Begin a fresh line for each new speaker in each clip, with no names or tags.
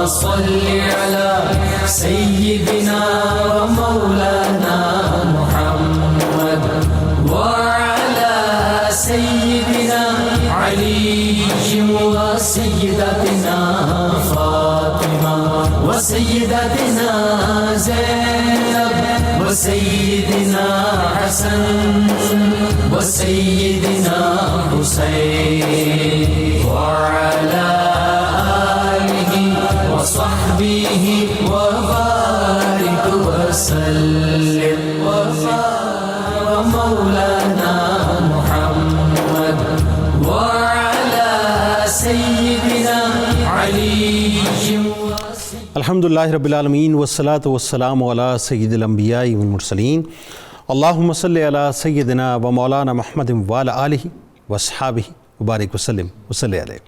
صل على سيدنا ومولانا محمد وعلى سيدنا علي وسيدتنا فاطمة وسيدتنا زينب وسيدنا حسن وسيدنا حسين وعلى آله وصحبه وبارك وسلم ومولانا محمد وعلى سيدنا علي
الحمدللہ رب العالمین والصلاة والسلام علی سید الانبیاء والمرسلین اللہم صلی علی سیدنا و مولانا محمد وعلی آلہ واصحابہ وبارک وسلم وصلی علیہ۔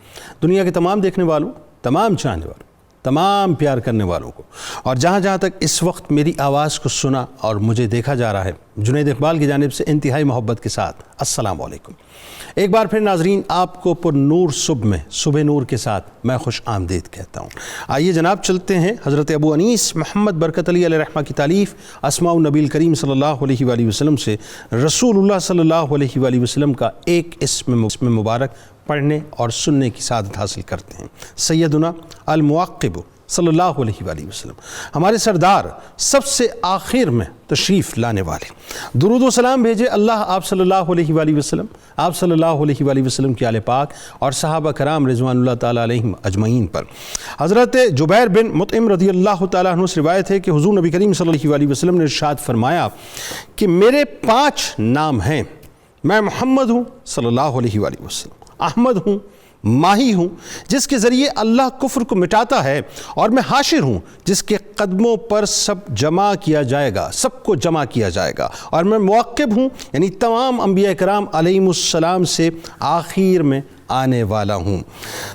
دنیا کے تمام دیکھنے والوں، تمام چاہنے والوں، تمام پیار کرنے والوں کو، اور جہاں جہاں تک اس وقت میری آواز کو سنا اور مجھے دیکھا جا رہا ہے، جنید اقبال کی جانب سے انتہائی محبت کے ساتھ السلام علیکم۔ ایک بار پھر ناظرین آپ کو پر نور صبح میں صبح نور کے ساتھ میں خوش آمدید کہتا ہوں۔ آئیے جناب چلتے ہیں حضرت ابو انیس محمد برکت علی علیہ رحمہ کی تالیف اسماء النبی الکریم صلی اللہ علیہ وآلہ وسلم سے رسول اللہ صلی اللہ علیہ وآلہ وسلم کا ایک اسم مبارک پڑھنے اور سننے کی سعادت حاصل کرتے ہیں۔ سیدنا المعقب صلی اللہ علیہ وآلہ وسلم، ہمارے سردار، سب سے آخر میں تشریف لانے والے، درود و سلام بھیجے اللہ آپ صلی اللہ علیہ وآلہ وسلم، آپ صلی اللہ علیہ وآلہ وسلم کے آل پاک اور صحابہ کرام رضوان اللہ تعالیٰ علیہم اجمعین پر۔ حضرت جبیر بن مطعم رضی اللہ تعالیٰ عنہ سے روایت ہے کہ حضور نبی کریم صلی اللہ علیہ وسلم نے ارشاد فرمایا کہ میرے 5 نام ہیں، میں محمد ہوں صلی اللہ علیہ وآلہ وسلم، احمد ہوں، ماہی ہوں جس کے ذریعے اللہ کفر کو مٹاتا ہے، اور میں حاشر ہوں جس کے قدموں پر سب جمع کیا جائے گا، سب کو جمع کیا جائے گا، اور میں معقب ہوں یعنی تمام انبیاء کرام علیہم السلام سے آخر میں آنے والا ہوں۔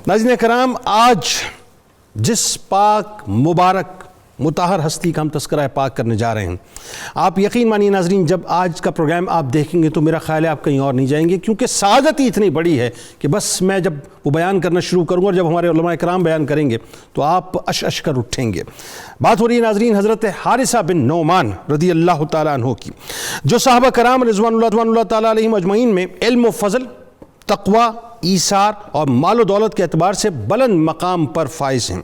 ناظرین کرام، آج جس پاک مبارک مطہر ہستی کا ہم تذکرہ پاک کرنے جا رہے ہیں، آپ یقین مانیے ناظرین جب آج کا پروگرام آپ دیکھیں گے تو میرا خیال ہے آپ کہیں اور نہیں جائیں گے، کیونکہ سعادت ہی اتنی بڑی ہے کہ بس میں جب وہ بیان کرنا شروع کروں گا اور جب ہمارے علماء کرام بیان کریں گے تو آپ اش کر اٹھیں گے۔ بات ہو رہی ہے ناظرین حضرت حارثہ بن نعمان رضی اللہ تعالیٰ عنہ کی، جو صحابہ کرام رضوان اللہ تعالیٰ علیہم اجمعین میں علم و فضل، تقوی، ایثار اور مال و دولت کے اعتبار سے بلند مقام پر فائز ہیں،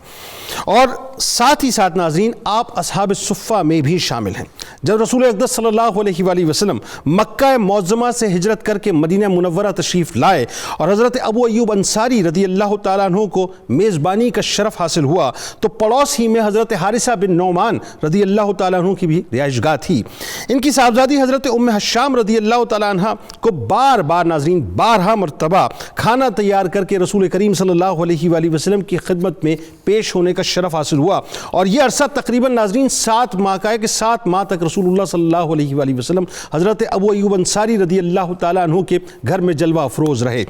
اور ساتھ ہی ساتھ ناظرین آپ اصحاب صفہ میں بھی شامل ہیں۔ جب رسول اقدس صلی اللہ علیہ وآلہ وسلم مکہ معظمہ سے ہجرت کر کے مدینہ منورہ تشریف لائے اور حضرت ابو ایوب انصاری رضی اللہ تعالیٰ عنہ کو میزبانی کا شرف حاصل ہوا تو پڑوس ہی میں حضرت حارثہ بن نعمان رضی اللہ تعالیٰ عنہ کی بھی رہائش گاہ تھی۔ ان کی صاحبزادی حضرت ام حشام رضی اللہ تعالیٰ عنہ کو بار بار ناظرین 12 مرتبہ کھانا تیار کر کے رسول کریم صلی اللہ علیہ وآلہ وسلم کی خدمت میں پیش ہونے کا شرف حاصل ہوا، اور یہ عرصہ تقریباً ناظرین 7 ماہ کا ہے کہ 7 ماہ تک رسول اللہ صلی اللہ علیہ وآلہ وسلم حضرت ابو ایوب انصاری رضی اللہ تعالیٰ عنہ کے گھر میں جلوہ افروز رہے۔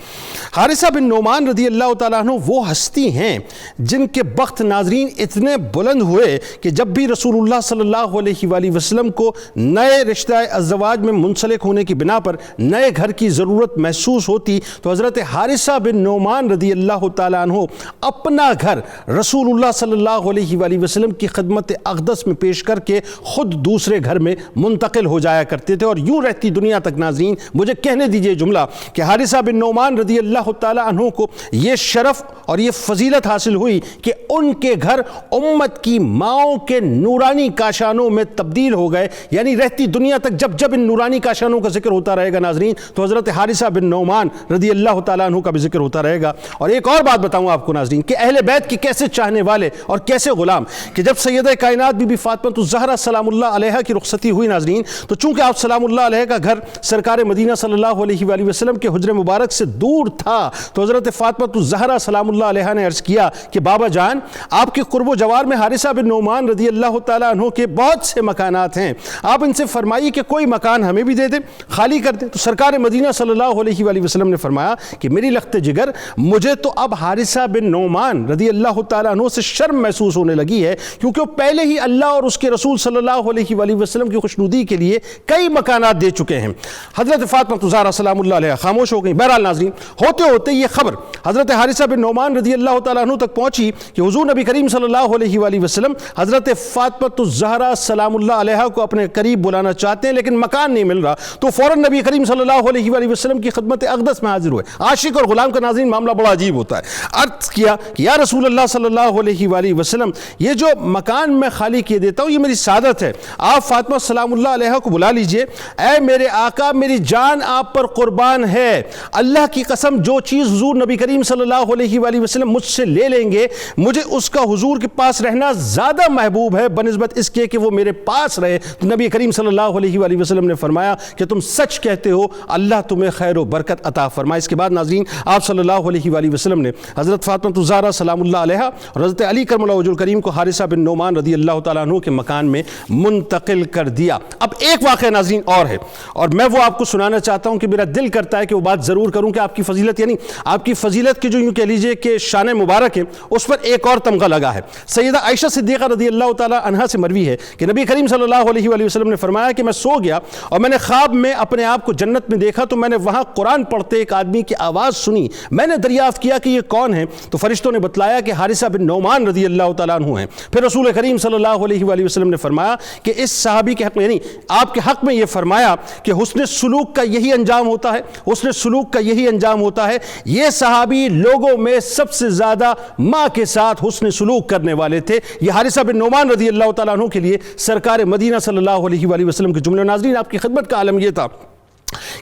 حارثہ بن نعمان رضی اللہ تعالیٰ عنہ وہ ہستی ہیں جن کے بخت ناظرین اتنے بلند ہوئے کہ جب بھی رسول اللہ صلی اللہ علیہ وآلہ وسلم کو نئے رشتہ ازدواج میں منسلک ہونے کی بنا پر نئے گھر کی ضرورت محسوس ہوتی تو حضرت حارثہ بن نعمان رضی اللہ تعالیٰ عنہ اپنا گھر رسول اللہ صلی اللہ علیہ وآلہ وسلم کی خدمت اقدس میں پیش کر کے خود دوسرے گھر میں منتقل ہو جایا کرتے تھے، اور یوں رہتی دنیا تک ناظرین مجھے کہنے دیجئے جملہ کہ حارثہ بن نعمان رضی اللہ تعالیٰ عنہ کو یہ شرف اور یہ فضیلت حاصل ہوئی کہ ان کے گھر امت کی ماؤں کے نورانی کاشانوں میں تبدیل ہو گئے، یعنی رہتی دنیا تک جب جب ان نورانی کاشانوں کا ذکر ہوتا رہے گا ناظرین تو حضرت حارثہ بن نعمان رضی اللہ تعالیٰ عنہ کا بھی ذکر ہوتا رہے گا۔ اور ایک اور بات بتاؤں آپ کو ناظرین کہ اہل بیت کے کیسے چاہنے والے اور کیسے غلام کہ جب سیدہ کائنات بی بی فاطمہ الزہرا سلام اللہ علیہا کی رخصتی ہوئی ناظرین تو چونکہ آپ سلام اللہ علیہ کا گھر سرکار مدینہ صلی اللہ علیہ وآلہ وسلم کے حجر مبارک سے دور تھا تو حضرت فاطمہ الزہرا سلام اللہ علیہا نے عرض کیا کہ بابا جان آپ کے قرب و جوار میں حارثہ بن نعمان رضی اللہ تعالیٰ عنہ کے بہت سے مکانات ہیں، آپ ان سے فرمائیے کہ کوئی مکان ہمیں بھی دے دیں، خالی کر دیں۔ تو سرکار مدینہ صلی اللہ علیہ وآلہ وسلم نے فرمایا کہ میری لخت جگر، مجھے تو اب حارثہ بن نعمان رضی اللہ تعالیٰ عنہ سے شرم محسوس ہونے لگی ہے، کیونکہ وہ پہلے ہی اللہ اور اس کے رسول صلی اللہ علیہ وآلہ وسلم کی خوشنودی کے لیے کئی مکانات دے چکے ہیں۔ حضرت فاطمہ زہرا سلام اللہ علیہ خاموش ہو گئی۔ بہرحال ناظرین، ہوتے ہوتے یہ خبر حضرت حارثہ بن نعمان رضی اللہ تعالیٰ عنہ تک پہنچی کہ حضور نبی کریم صلی اللہ علیہ وآلہ وسلم حضرت فاطمہ زہرا سلام اللہ علیہ کو اپنے قریب بلانا چاہتے ہیں، لیکن مکان نہیں مل رہا، تو فوراً نبی کریم صلی اللہ علیہ وآلہ وسلم کی خدمت اقدس میں حاضر ہوئے۔ عاشق اور غلام کا ناظرین معاملہ بڑا عجیب ہوتا ہے۔ عرض کیا کہ یا رسول اللہ صلی اللہ علیہ وآلہ وسلم، یہ جو مکان میں خالی کیے دیتا ہوں یہ میری سعادت ہے، آپ فاطمہ سلام اللہ علیہ کو بلا لیجئے۔ اے میرے آقا، میری جان آپ پر قربان ہے، اللہ کی قسم جو چیز حضور نبی کریم صلی اللہ علیہ وآلہ وسلم مجھ سے لے لیں گے، مجھے اس کا حضور کے پاس رہنا زیادہ محبوب ہے بنسبت اس کے کہ وہ میرے پاس رہے۔ تو نبی کریم صلی اللہ علیہ وآلہ وسلم نے فرمایا کہ تم سچ کہتے ہو، اللہ تمہیں خیر و برکت عطا فرمائے۔ اس کے بعد ناظرین، آپ صلی اللہ علیہ وآلہ وسلم نے حضرت فاطمہ زہرا سلام اللہ علیہ اور حضرت علی کرم اللہ وجہ الکریم کو حارثہ بن نعمان رضی اللہ تعالیٰ عنہ کے مکان میں منتقل کر دیا۔ اب ایک واقعہ ناظرین اور ہے، اور میں وہ آپ کو سنانا چاہتا ہوں کہ میرا دل کرتا ہے کہ وہ بات ضرور کروں کہ آپ کی فضیلت، یعنی آپ کی فضیلت کی جو یوں کہہ لیجئے کہ شان مبارک ہے، اس پر ایک اور تمغہ لگا ہے۔ سیدہ عائشہ صدیقہ رضی اللہ تعالیٰ عنہا سے مروی ہے کہ نبی کریم صلی اللہ علیہ وآلہ وسلم نے فرمایا کہ میں سو گیا اور میں نے خواب میں اپنے آپ کو جنت میں دیکھا، تو میں نے وہاں قرآن پڑھتے ایک آدمی کی آواز سنی۔ میں نے دریافت کیا کہ یہ کون ہے، تو فرشتوں نے بتلایا کہ حارثہ بن نعمان رضی اللہ تعالیٰ عنہ ہیں۔ پھر رسول کریم صلی اللہ علیہ وآلہ وسلم نے فرمایا کہ اس صحابی کے حق میں، یعنی آپ کے حق میں یہ فرمایا کہ حسن سلوک کا یہی انجام ہوتا ہے، حسن سلوک کا یہی انجام ہوتا ہے۔ یہ صحابی لوگوں میں سب سے زیادہ ماں کے ساتھ حسن سلوک کرنے والے تھے۔ یہ حارثہ بن نعمان رضی اللہ تعالیٰ عنہ کے لیے سرکار مدینہ صلی اللہ علیہ وآلہ وسلم کے جملے۔ ناظرین، آپ کی خدمت کا عالم یہ تھا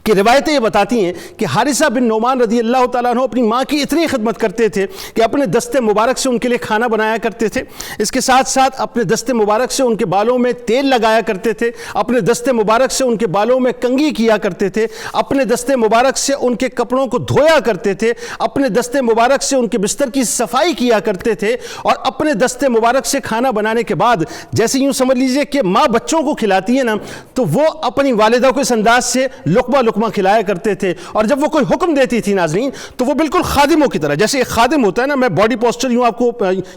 کہ روایتیں یہ بتاتی ہیں کہ حارثہ بن نعمان رضی اللہ تعالیٰ عنہ اپنی ماں کی اتنی خدمت کرتے تھے کہ اپنے دست مبارک سے ان کے لیے کھانا بنایا کرتے تھے، اس کے ساتھ ساتھ اپنے دست مبارک سے ان کے بالوں میں تیل لگایا کرتے تھے، اپنے دست مبارک سے ان کے بالوں میں کنگھی کیا کرتے تھے، اپنے دست مبارک سے ان کے کپڑوں کو دھویا کرتے تھے، اپنے دست مبارک سے ان کے بستر کی صفائی کیا کرتے تھے، اور اپنے دست مبارک سے کھانا بنانے کے بعد جیسے یوں سمجھ لیجئے کہ ماں بچوں کو کھلاتی ہے نا، تو وہ اپنی والدہ کو اس انداز سے لقمہ لقمہ کھلایا کرتے تھے۔ اور جب وہ کوئی حکم دیتی تھی ناظرین، تو وہ بالکل خادموں کی طرح، جیسے ایک خادم ہوتا ہے نا، میں باڈی پوسچر یوں آپ کو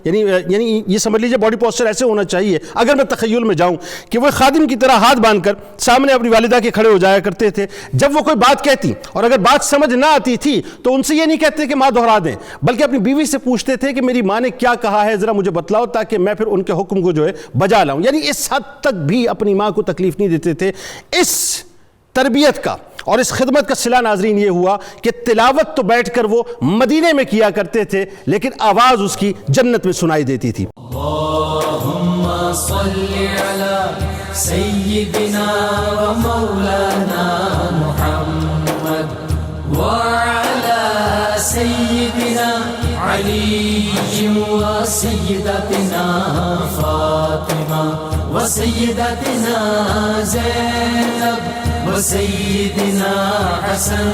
یعنی یہ سمجھ لیجئے باڈی پوسچر ایسے ہونا چاہیے اگر میں تخیل میں جاؤں کہ وہ خادم کی طرح ہاتھ باندھ کر سامنے اپنی والدہ کے کھڑے ہو جایا کرتے تھے۔ جب وہ کوئی بات کہتی اور اگر بات سمجھ نہ آتی تھی تو ان سے یہ نہیں کہتے کہ ماں دہرا دیں، بلکہ اپنی بیوی سے پوچھتے تھے کہ میری ماں نے کیا کہا ہے، ذرا مجھے بتلاؤ تاکہ میں پھر ان کے حکم کو جو ہے بجا لاؤں۔ یعنی اس حد تک بھی اپنی ماں کو تکلیف نہیں دیتے تھے۔ اس تربیت کا اور اس خدمت کا صلہ ناظرین یہ ہوا کہ تلاوت تو بیٹھ کر وہ مدینے میں کیا کرتے تھے، لیکن آواز اس کی جنت میں سنائی دیتی تھی۔
اللہم صلی علی سیدنا و مولانا محمد وعلی سیدنا علی و سیدتنا فاطمہ و سیدتنا زینب و سیدنا حسن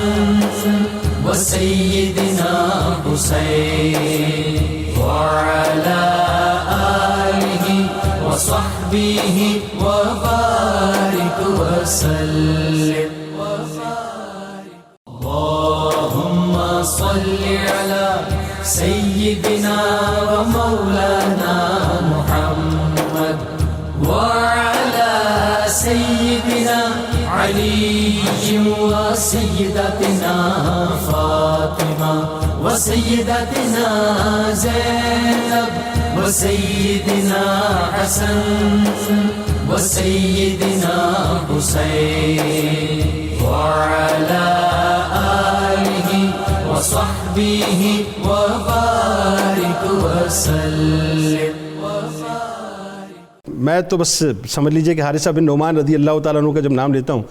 و سیدنا حسین وعلی آلہ و صحبہ و بارک وسلم۔ اللہم صلی علی سیدنا و مولانا محمد وعلی سیدنا علی و سیدتنا فاطمہ و سیدتنا زینب و سیدنا حسن و سیدنا حسین وعلی آلہ و صحبہ و بارک وسلم۔
میں تو بس سمجھ لیجئے کہ حارثہ بن نعمان رضی اللہ تعالیٰ عنہ کا جب نام لیتا ہوں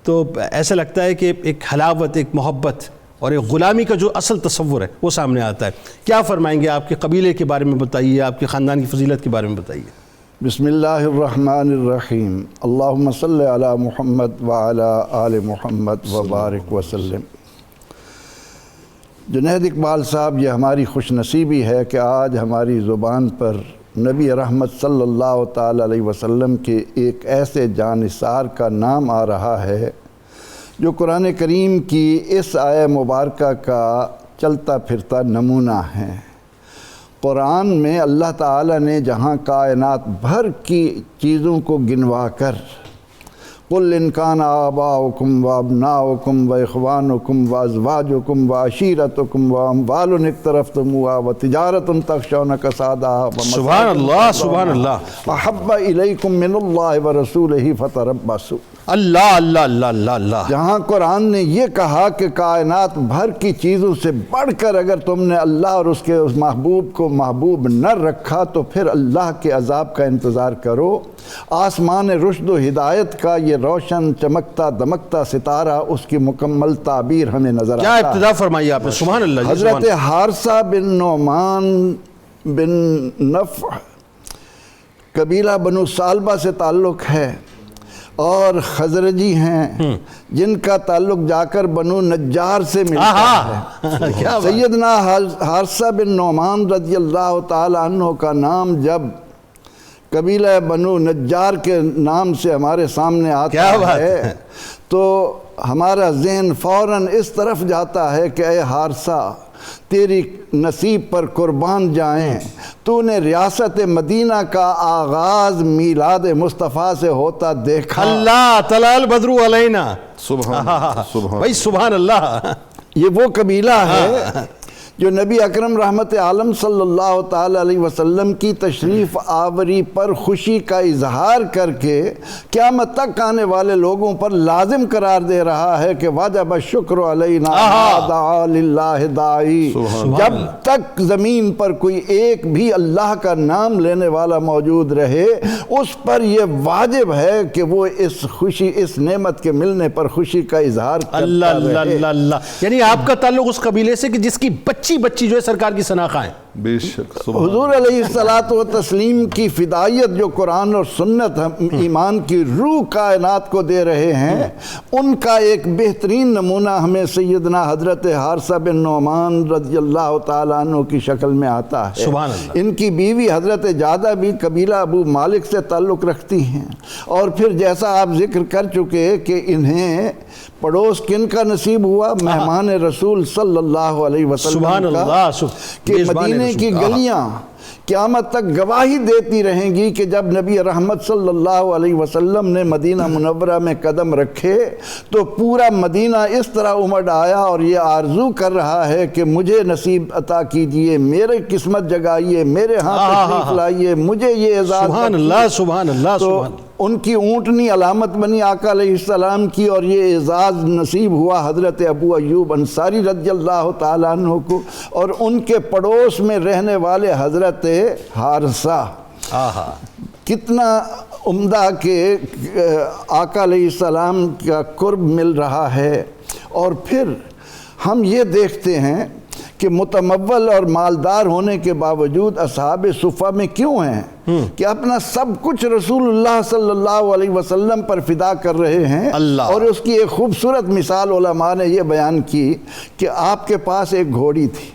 تو ایسا لگتا ہے کہ ایک حلاوت، ایک محبت اور ایک غلامی کا جو اصل تصور ہے وہ سامنے آتا ہے۔ کیا فرمائیں گے؟ آپ کے قبیلے کے بارے میں بتائیے، آپ کے خاندان کی فضیلت کے بارے میں بتائیے۔
بسم اللہ الرحمن الرحیم، اللہم صلی علی محمد وعلی آل محمد وبارک وسلم۔ جنید اقبال صاحب، یہ ہماری خوش نصیبی ہے کہ آج ہماری زبان پر نبی رحمت صلی اللہ تعالی علیہ وسلم کے ایک ایسے جانثار کا نام آ رہا ہے جو قرآن کریم کی اس آیہ مبارکہ کا چلتا پھرتا نمونہ ہے۔ قرآن میں اللہ تعالیٰ نے جہاں کائنات بھر کی چیزوں کو گنوا کر قُلْ إِنْ كَانَ آبَاؤُكُمْ وَأَبْنَاؤُكُمْ وَإِخْوَانُكُمْ وَأَزْوَاجُكُمْ وَعَشِيرَتُكُمْ وَأَمْوَالٌ اقْتَرَفْتُمُوهَا وَتِجَارَةٌ تَخْشَوْنَ كَسَادَهَا
سبحان اللہ سبحان اللہ
أَحَبَّ إِلَيْكُمْ مِنَ اللَّهِ وَرَسُولِهِ فَتَرَبَّصُوا۔
اللہ اللہ اللہ اللہ اللہ۔
جہاں قرآن نے یہ کہا کہ کائنات بھر کی چیزوں سے بڑھ کر اگر تم نے اللہ اور اس کے اس محبوب کو محبوب نہ رکھا تو پھر اللہ کے عذاب کا انتظار کرو۔ آسمان رشد و ہدایت کا یہ روشن چمکتا دمکتا ستارہ اس کی مکمل تعبیر ہمیں نظر
کیا
آتا ہے۔
ابتدا فرمائی آپ نے، سبحان اللہ۔
حضرت حارثہ بن نعمان بن نفع قبیلہ بنو سالبہ سے تعلق ہے اور خزرجی ہیں جن کا تعلق جا کر بنو نجار سے ملتا ہے۔ سیدنا حارثہ بن نعمان رضی اللہ تعالی عنہ کا نام جب قبیلہ بنو نجار کے نام سے ہمارے سامنے آتا ہے تو ہمارا ذہن فوراً اس طرف جاتا ہے کہ اے حارثہ تیری نصیب پر قربان جائیں، تو نے ریاست مدینہ کا آغاز میلاد مصطفیٰ سے ہوتا دیکھا۔
اللہ طلع البدر علینا،
سبحان
بھائی سبحان اللہ۔
یہ وہ قبیلہ ہے جو نبی اکرم رحمت عالم صلی اللہ تعالی علیہ وسلم کی تشریف آوری پر خوشی کا اظہار کر کے قیامت تک آنے والے لوگوں پر لازم قرار دے رہا ہے کہ واجب الشکر علینا ما دعا للہ داعی۔ جب تک زمین پر کوئی ایک بھی اللہ کا نام لینے والا موجود رہے اس پر یہ واجب ہے کہ وہ اس خوشی اس نعمت کے ملنے پر خوشی کا اظہار کرتا
اللہ
رہے۔
اللہ اللہ۔ یعنی آپ کا تعلق اس قبیلے سے کہ جس کی بچی جو ہے سرکار کی سناخہ ہیں۔
بے شک
حضور علیہ الصلاۃ والتسلیم کی فدائیت جو قرآن اور سنت ایمان کی روح کائنات کو دے رہے ہیں ان کا ایک بہترین نمونہ ہمیں سیدنا حضرت حارثہ بن نعمان رضی اللہ تعالیٰ عنہ کی شکل میں آتا ہے۔
سبحان اللہ۔
ان کی بیوی حضرت جادہ بھی قبیلہ ابو مالک سے تعلق رکھتی ہیں، اور پھر جیسا آپ ذکر کر چکے کہ انہیں پڑوس کن کا نصیب ہوا؟ مہمان رسول صلی اللہ علیہ وسلم
سبحان اللہ
کہ مدینے کی گلیاں قیامت تک گواہی دیتی رہیں گی کہ جب نبی رحمت صلی اللہ علیہ وسلم نے مدینہ منورہ میں قدم رکھے تو پورا مدینہ اس طرح امڈ آیا اور یہ آرزو کر رہا ہے کہ مجھے نصیب عطا کیجئے، میرے قسمت جگائیے، میرے ہاں تشریف لائیے، مجھے یہ اعزاز
سبحان اللہ سبحان اللہ سبحان اللہ۔
ان کی اونٹنی علامت بنی آقا علیہ السلام کی، اور یہ اعزاز نصیب ہوا حضرت ابو ایوب انصاری رضی اللہ تعالیٰ عنہ کو، اور ان کے پڑوس میں رہنے والے حضرت حارثہ۔ کتنا عمدہ کہ آقا علیہ السلام کا قرب مل رہا ہے۔ اور پھر ہم یہ دیکھتے ہیں کہ متمول اور مالدار ہونے کے باوجود اصحاب صفہ میں کیوں ہیں کہ اپنا سب کچھ رسول اللہ صلی اللہ علیہ وسلم پر فدا کر رہے ہیں۔ اور اس کی ایک خوبصورت مثال علماء نے یہ بیان کی کہ آپ کے پاس ایک گھوڑی تھی،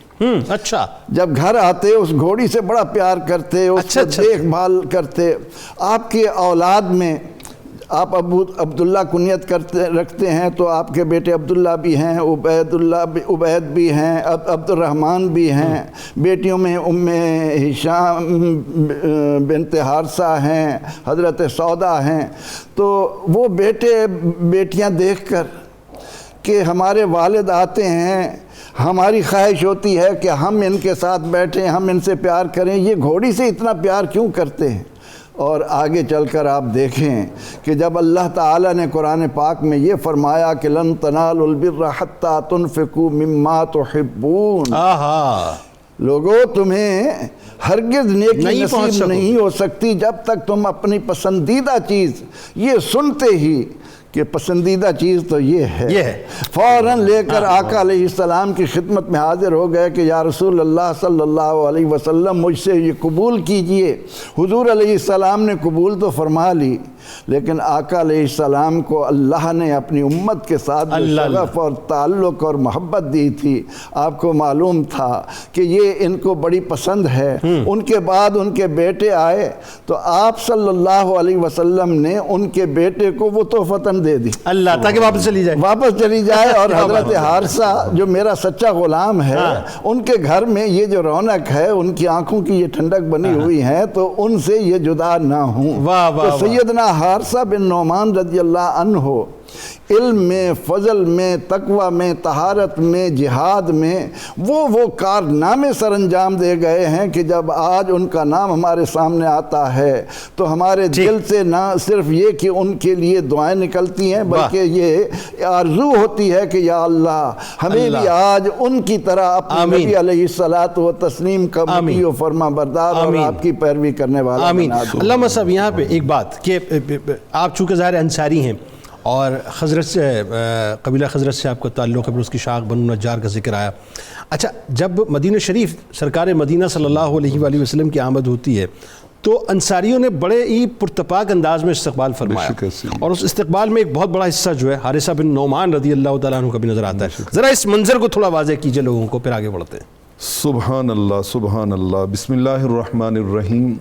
اچھا،
جب گھر آتے اس گھوڑی سے بڑا پیار کرتے، اس کو دیکھ بھال کرتے۔ آپ کے اولاد میں آپ عبداللہ کنیت رکھتے ہیں تو آپ کے بیٹے عبداللہ بھی ہیں، عبید بھی ہیں، عبد الرحمن بھی ہیں، بیٹیوں میں ام ہشام بنت حارثہ ہیں، حضرت سودا ہیں۔ تو وہ بیٹیاں دیکھ کر کہ ہمارے والد آتے ہیں، ہماری خواہش ہوتی ہے کہ ہم ان کے ساتھ بیٹھیں، ہم ان سے پیار کریں، یہ گھوڑی سے اتنا پیار کیوں کرتے ہیں؟ اور آگے چل کر آپ دیکھیں کہ جب اللہ تعالیٰ نے قرآن پاک میں یہ فرمایا کہ لن تنالوا البر حتی تنفقوا مما تحبون، لوگوں تمہیں ہرگز نیکی نصیب نہیں ہو سکتی جب تک تم اپنی پسندیدہ چیز، یہ سنتے ہی کہ پسندیدہ چیز تو یہ ہے، فوراً لے کر آقا علیہ السلام کی خدمت میں حاضر ہو گئے کہ یا رسول اللہ صلی اللہ علیہ وسلم مجھ سے یہ قبول کیجئے۔ حضور علیہ السلام نے قبول تو فرما لی، لیکن آقا علیہ السلام کو اللہ نے اپنی امت کے ساتھ جو شغف اور تعلق اور محبت دی تھی، آپ کو معلوم تھا کہ یہ ان کو بڑی پسند ہے۔ ان کے بعد ان کے بیٹے آئے تو آپ صلی اللہ علیہ وسلم نے ان کے بیٹے کو وہ تحفتاً دے دی
اللہ، تاکہ واپس چلی جائے
اور حضرت حارثہ جو میرا سچا غلام ہے، ان کے گھر میں یہ جو رونق ہے، ان کی آنکھوں کی یہ ٹھنڈک بنی ہوئی ہے، تو ان سے یہ جدا نہ ہوں۔ تو سیدنا حارثہ بن نعمان رضی اللہ عنہ علم میں، فضل میں، تقوی میں، طہارت میں، جہاد میں وہ کارنامے سر انجام دے گئے ہیں کہ جب آج ان کا نام ہمارے سامنے آتا ہے تو ہمارے دل سے نہ صرف یہ کہ ان کے لیے دعائیں نکلتی ہیں، بلکہ یہ آرزو ہوتی ہے کہ یا اللہ ہمیں بھی آج ان کی طرح اپنے نبی علیہ الصلوۃ والتسلیم کا مطیع و فرما بردار اور آپ کی پیروی کرنے والا بنا دو۔
علامہ صاحب یہاں پہ ایک بات کہ آپ چونکہ ظاہر انصاری ہیں اور خزرج سے، قبیلہ خزرج سے آپ کا تعلق ہے، پھر اس کی شاخ بنو نجار کا ذکر آیا۔ اچھا، جب مدینہ شریف سرکار مدینہ صلی اللہ علیہ وآلہ وسلم کی آمد ہوتی ہے تو انصاریوں نے بڑے ہی پرتپاک انداز میں استقبال فرمایا، اور اس استقبال میں ایک بہت بڑا حصہ جو ہے حارثہ بن نعمان رضی اللہ تعالیٰ عنہ کا بھی نظر آتا ہے۔ ذرا اس منظر کو تھوڑا واضح کیجئے لوگوں کو، پھر آگے بڑھتے ہیں۔
سبحان اللہ، سبحان اللہ، بسم اللہ الرحمن الرحیم۔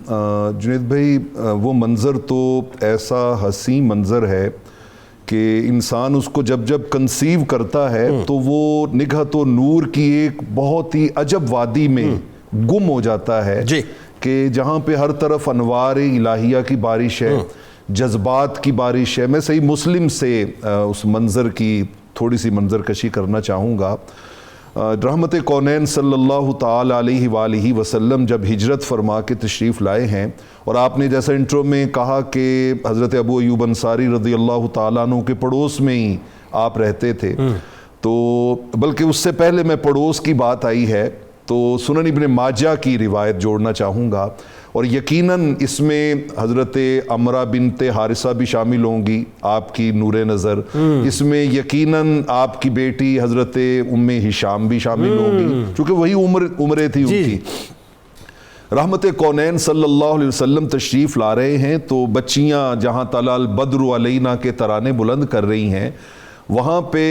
جنید بھائی، وہ منظر تو ایسا حسین منظر ہے کہ انسان اس کو جب کنسیو کرتا ہے تو وہ نگہت و نور کی ایک بہت ہی عجب وادی میں گم ہو جاتا ہے، کہ جہاں پہ ہر طرف انوار الہیہ کی بارش ہے، جذبات کی بارش ہے۔ میں صحیح مسلم سے اس منظر کی تھوڑی سی منظر کشی کرنا چاہوں گا۔ رحمت کونین صلی اللہ تعالی علیہ وآلہ وسلم جب ہجرت فرما کے تشریف لائے ہیں، اور آپ نے جیسا انٹرو میں کہا کہ حضرت ابو ایوب انصاری رضی اللہ تعالیٰ عنہ کے پڑوس میں ہی آپ رہتے تھے، تو بلکہ اس سے پہلے میں پڑوس کی بات آئی ہے تو سنن ابن ماجہ کی روایت جوڑنا چاہوں گا، اور یقیناً اس میں حضرت عمرہ بنت حارثہ بھی شامل ہوں گی، آپ کی نور نظر، اس میں یقیناً آپ کی بیٹی حضرت ام ہشام بھی شامل ہوں گی، چونکہ وہی عمریں تھی ان کی۔ رحمت کونین صلی اللہ علیہ وسلم تشریف لا رہے ہیں تو بچیاں جہاں طلع البدر علینا کے ترانے بلند کر رہی ہیں، وہاں پہ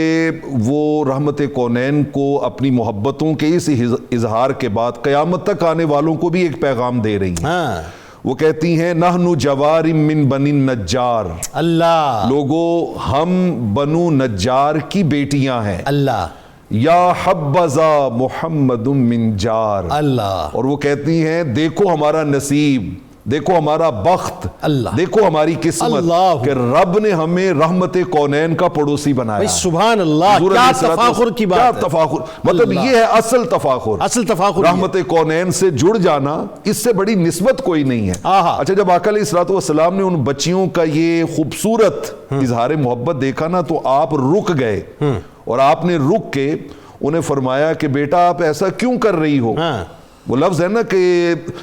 وہ رحمت کونین کو اپنی محبتوں کے اس اظہار کے بعد قیامت تک آنے والوں کو بھی ایک پیغام دے رہی ہیں۔ وہ کہتی ہیں نحن جوار من بنی النجار، اللہ، لوگو ہم بنو نجار کی بیٹیاں ہیں، اللہ، یا حبذا محمد من جار، اللہ، اور وہ کہتی ہیں دیکھو ہمارا نصیب، دیکھو ہمارا بخت، اللہ، دیکھو ہماری قسمت کہ رب نے ہمیں رحمت کونین کا پڑوسی بنایا۔
سبحان اللہ، کیا تفاخر کی بات ہے،
کیا تفاخر، مطلب یہ ہے اصل تفاخر، رحمت کونین سے جڑ جانا، اس سے بڑی نسبت کوئی نہیں ہے۔ اچھا، جب آقا علیہ الصلوۃ والسلام نے ان بچیوں کا یہ خوبصورت اظہار محبت دیکھا نا تو آپ رک گئے، اور آپ نے رک کے انہیں فرمایا کہ بیٹا آپ ایسا کیوں کر رہی ہو؟ وہ لفظ ہے نا کہ